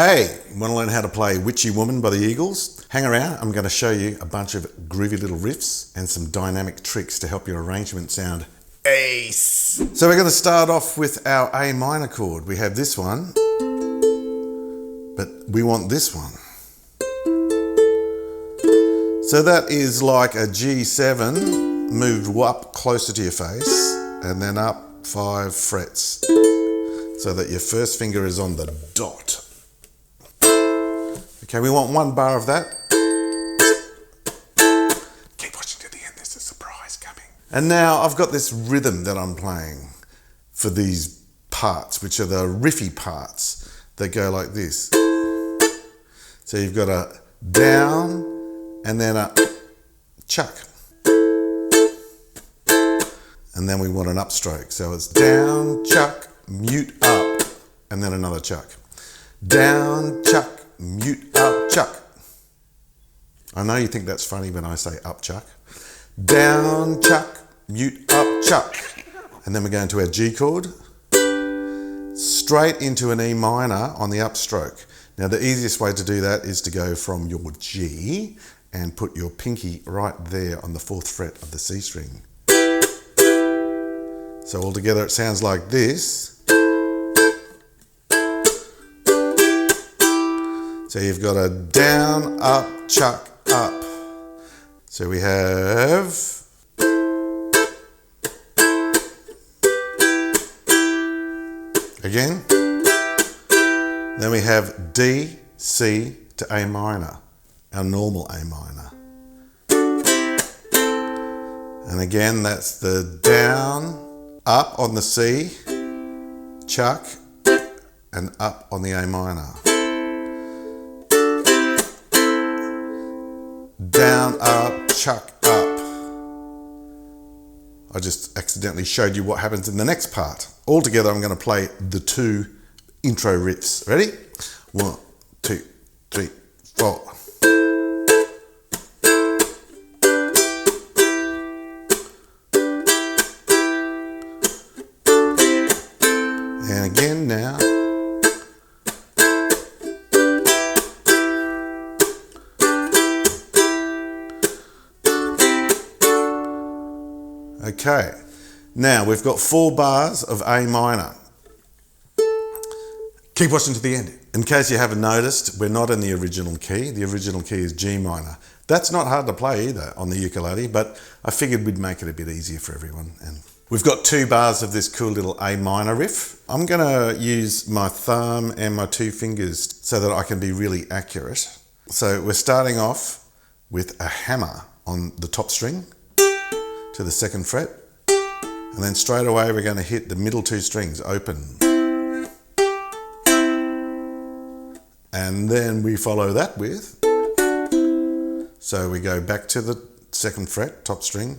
Hey, want to learn how to play Witchy Woman by the Eagles? Hang around, I'm going to show you a bunch of groovy little riffs and some dynamic tricks to help your arrangement sound ace. So we're going to start off with our A minor chord. We have this one, but we want this one. So that is like a G7 moved up closer to your face and then up 5 frets so that your first finger is on the dot. Okay, we want 1 bar of that. Keep watching to the end, there's a surprise coming. And now I've got this rhythm that I'm playing for these parts, which are the riffy parts that go like this. So you've got a down and then a chuck. And then we want an upstroke. So it's down, chuck, mute, up, and then another chuck. Down, chuck, mute, up, chuck. I know you think that's funny when I say up, chuck. Down, chuck, mute, up, chuck. And then we're going to our G chord. Straight into an E minor on the upstroke. Now the easiest way to do that is to go from your G and put your pinky right there on the 4th fret of the C string. So altogether it sounds like this. So you've got a down, up, chuck, up. So we have again. Then we have D, C to A minor, our normal A minor. And again, that's the down, up on the C, chuck, and up on the A minor. Down, up, chuck, up. I just accidentally showed you what happens in the next part. Altogether, I'm going to play the 2 intro riffs. Ready? 1, 2, 3, 4. And again now. Okay, now we've got 4 bars of A minor. Keep watching to the end. In case you haven't noticed, we're not in the original key. The original key is G minor. That's not hard to play either on the ukulele, but I figured we'd make it a bit easier for everyone. And we've got 2 bars of this cool little A minor riff. I'm gonna use my thumb and my 2 fingers so that I can be really accurate. So we're starting off with a hammer on the top string to the 2nd fret, and then straight away we're going to hit the middle 2 strings open, and then we follow that with, so we go back to the 2nd fret top string,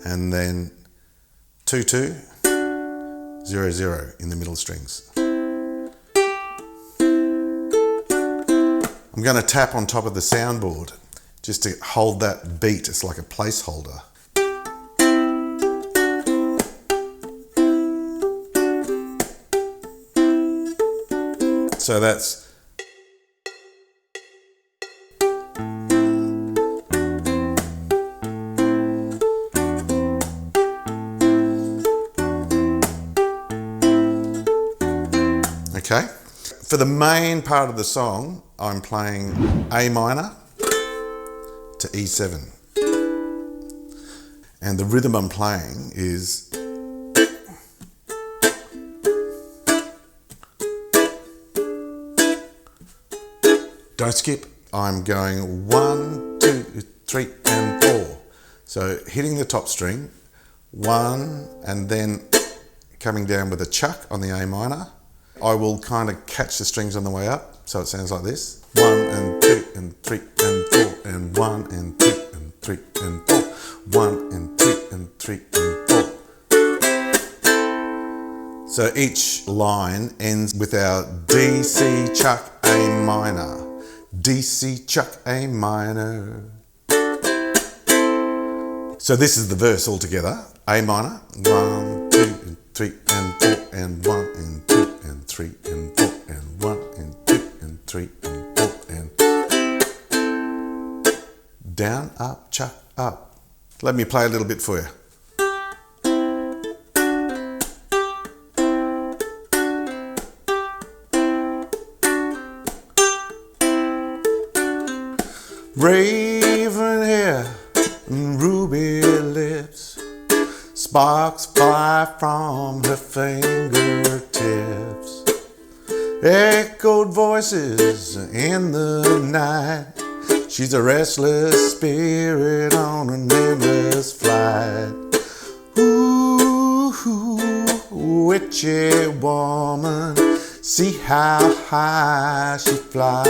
and then 2 2 0 0 in the middle strings. I'm going to tap on top of the soundboard just to hold that beat. It's like a placeholder. So that's okay. For the main part of the song, I'm playing A minor to E7. And the rhythm I'm playing is don't skip. I'm going 1, 2, 3, and 4. So hitting the top string, 1, and then coming down with a chuck on the A minor. I will kind of catch the strings on the way up, so it sounds like this. 1 and 2 and 3 and 4, and 1 and 2 and 3 and 4. 1 and 2 and 3 and 4. So each line ends with our D, C, chuck, A minor. D, C, chuck, A minor. So this is the verse altogether. A minor, 1, 2, 3, and 4, and 1, and 2, and 3, and 4, and 1, and 2, 3 and 4 and down, up, chuck, up. Let me play a little bit for you. Raven hair and ruby lips, sparks fly from her fingertips. Echoed voices in the night. She's a restless spirit on an endless flight. Ooh, witchy woman, see how high she flies.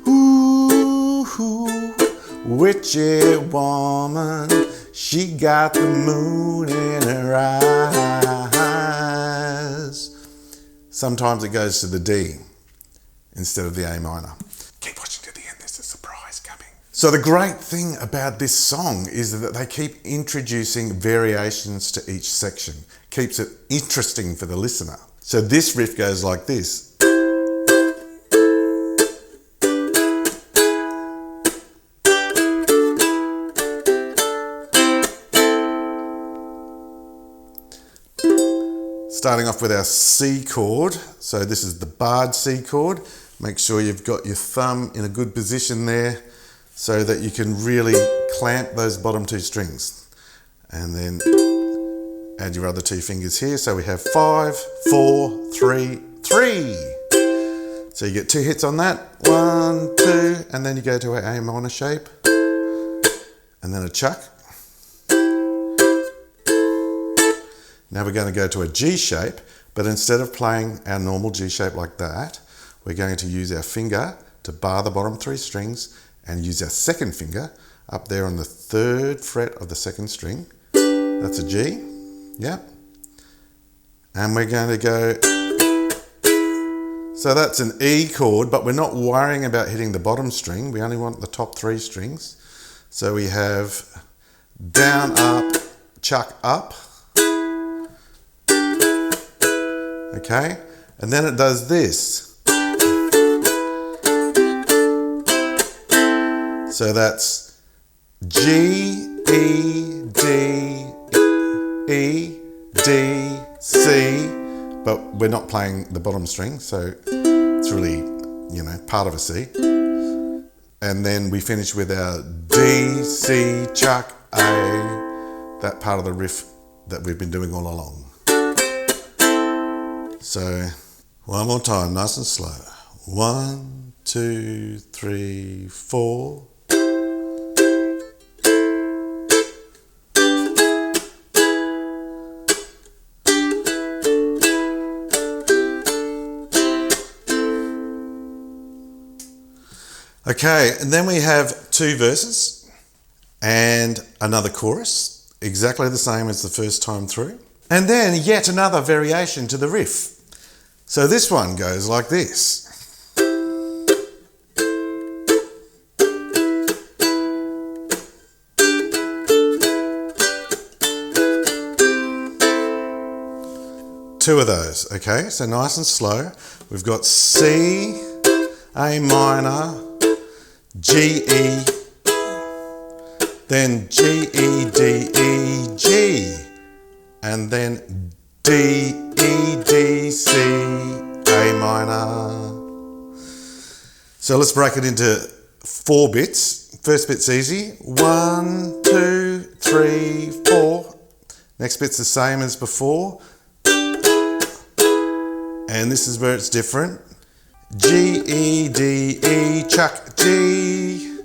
Ooh, witchy woman, she got the moon in her eyes. Sometimes it goes to the D instead of the A minor. Keep watching to the end, there's a surprise coming. So the great thing about this song is that they keep introducing variations to each section. Keeps it interesting for the listener. So this riff goes like this. Starting off with our C chord. So this is the barred C chord. Make sure you've got your thumb in a good position there so that you can really clamp those bottom two strings. And then add your other two fingers here. So we have 5, 4, 3, 3. So you get 2 hits on that. 1, 2, and then you go to our A minor shape. And then a chuck. Now we're going to go to a G shape, but instead of playing our normal G shape like that, we're going to use our finger to bar the bottom 3 strings and use our second finger up there on the 3rd fret of the 2nd string. That's a G, yeah. And we're going to go, so that's an E chord, but we're not worrying about hitting the bottom string. We only want the top 3 strings. So we have down, up, chuck, up. Okay, and then it does this. So that's G, E, D, E, D, C, but we're not playing the bottom string, so it's really, you know, part of a C. And then we finish with our D, C, chuck, A, that part of the riff that we've been doing all along. So, one more time, nice and slow. 1, 2, 3, 4. Okay, and then we have 2 verses and another chorus, exactly the same as the first time through. And then yet another variation to the riff. So this one goes like this. Two of those, okay? So nice and slow. We've got C, A minor, G, E, then G, E, D, E, G, and then D, E, D, C, A minor. So let's break it into 4 bits. First bit's easy. 1, 2, 3, 4. Next bit's the same as before. And this is where it's different. G, E, D, E, chuck, G.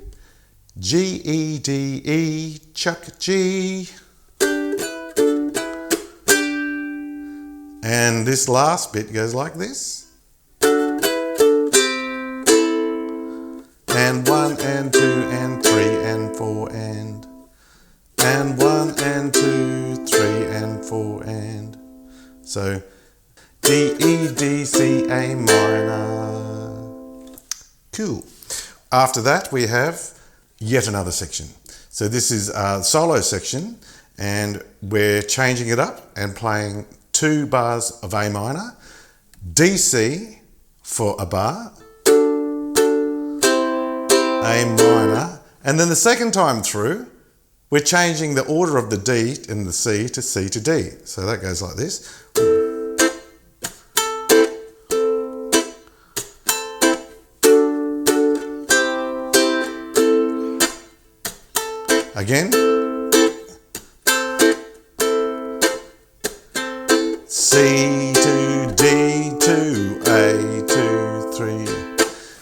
G, E, D, E, chuck, G. And this last bit goes like this. And 1 and 2 and 3 and 4 and 1 and 2, 3 and 4 and. So D, E, D, C, A minor. Cool. After that we have yet another section. So this is a solo section and we're changing it up and playing 2 bars of A minor, D, C, for a bar, A minor, and then the second time through, we're changing the order of the D and the C to C to D. So that goes like this. Again. C to D to A to 3.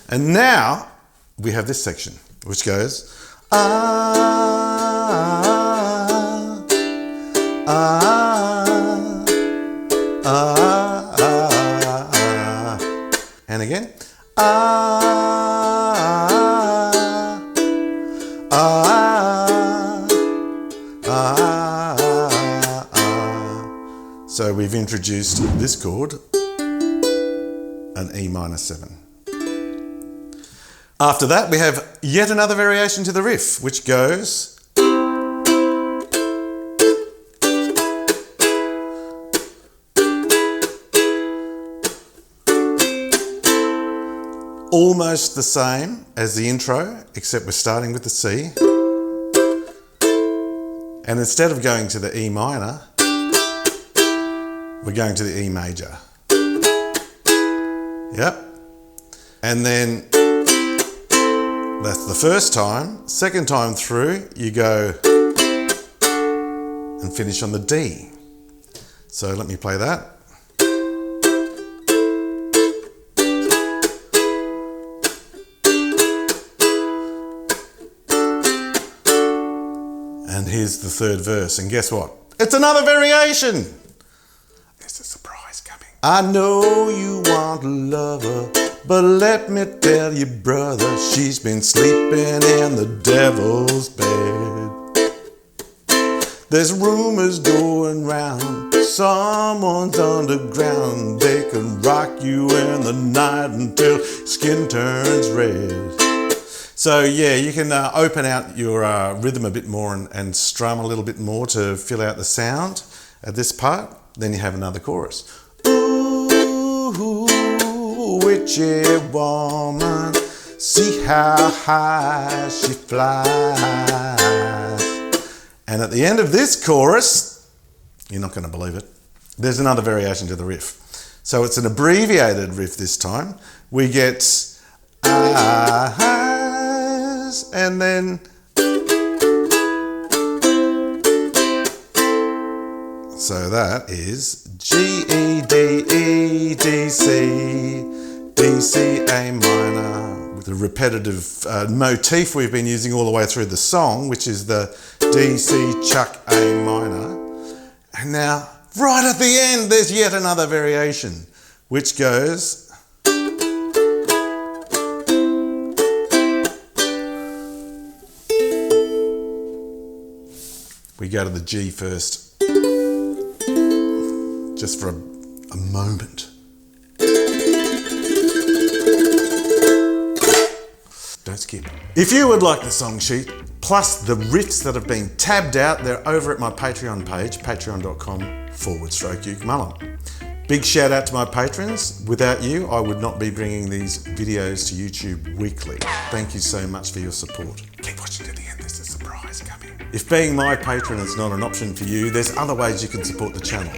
And now we have this section, which goes and again So we've introduced this chord, an E minor 7. After that, we have yet another variation to the riff, which goes almost the same as the intro, except we're starting with the C. And instead of going to the E minor, we're going to the E major. Yep. And then that's the first time. Second time through, you go and finish on the D. So let me play that. And here's the third verse, and guess what? It's another variation! There's a surprise coming. I know you want a lover, but let me tell you, brother, she's been sleeping in the devil's bed. There's rumors going round, someone's underground. They can rock you in the night until skin turns red. So yeah, you can open out your rhythm a bit more and strum a little bit more to fill out the sound at this part. Then you have another chorus. Ooh, witchy woman, see how high she flies. And at the end of this chorus, you're not going to believe it, there's another variation to the riff. So it's an abbreviated riff this time. We get Aahs, and then so that is G, E, D, E, D, C, D, C, A minor, with a repetitive motif we've been using all the way through the song, which is the D, C, chuck, A minor. And now, right at the end, there's yet another variation, which goes we go to the G first, just for a moment. Don't skip. If you would like the song sheet, plus the riffs that have been tabbed out, they're over at my Patreon page, patreon.com/Uke Mullum. Big shout out to my patrons. Without you, I would not be bringing these videos to YouTube weekly. Thank you so much for your support. Keep watching to the end, there's a surprise coming. If being my patron is not an option for you, there's other ways you can support the channel.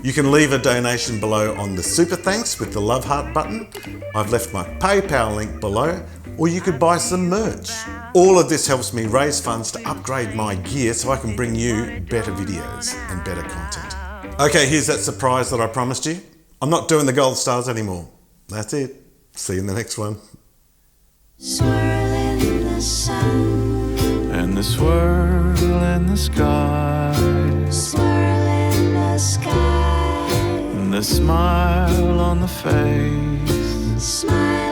You can leave a donation below on the super thanks with the love heart button. I've left my PayPal link below, or you could buy some merch. All of this helps me raise funds to upgrade my gear so I can bring you better videos and better content. Okay, here's that surprise that I promised you. I'm not doing the gold stars anymore. That's it. See you in the next one. Swirl in the sun and the swirl in the sky, swirl in the sky, and the smile on the face, smile